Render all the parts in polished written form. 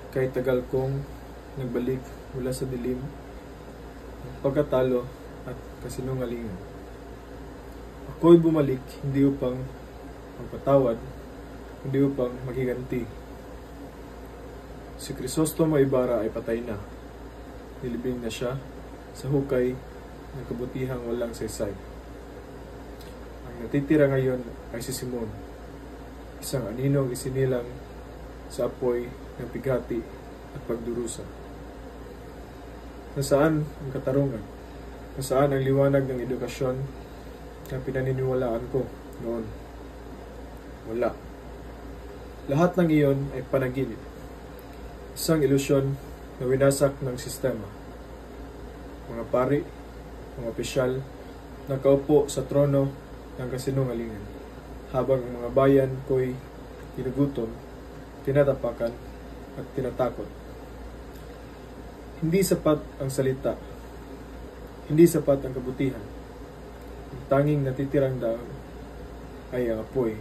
Kahit tagal kong nagbalik mula sa dilim, pagkatalo at kasinungalingan. Ako'y bumalik hindi upang magpatawad, hindi upang maghiganti. Si Crisostoma Ibarra ay patay na. Nilibing na siya sa hukay ng kabutihang walang saysay. Ang natitira ngayon ay si Simon, isang aninong isinilang sa apoy ng pighati at pagdurusa. Nasaan ang katarungan? Nasaan ang liwanag ng edukasyon na pinaniniwalaan ko noon? Wala. Lahat ng iyon ay panaginip. Isang ilusyon na winasak ng sistema. Mga pari, mga opisyal, nakaupo sa trono ng kasinungalingan, habang ang mga bayan ko'y ginugutom, tinatapakan at tinatakot. Hindi sapat ang salita. Hindi sapat ang kabutihan. Ang tanging natitirang daan ay ang apoy.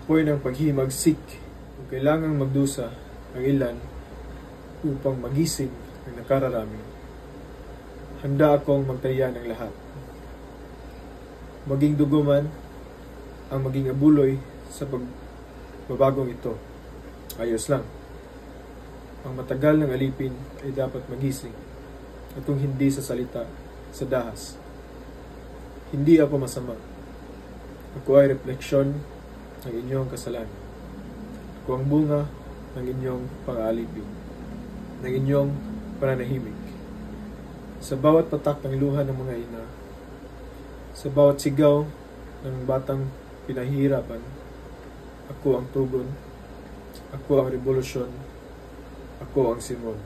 Apoy ng paghihimagsik. Kung kailangang magdusa ang ilan upang magising ang nakararami, handa akong magtaya ng lahat. Maging duguman ang maging abuloy sa pagbabagong ito. Ayos lang. Ang matagal ng alipin ay dapat magising, at kung hindi sa salita, sa dahas. Hindi ako masama. Ako ay refleksyon ng inyong kasalanan. Ako ang bunga ng inyong pang-aalipin, ng inyong pananahimik. Sa bawat patak ng luha ng mga ina, sa bawat sigaw ng batang pinahihirapan, ako ang tugon, ako ang revolusyon, ako ang Simon.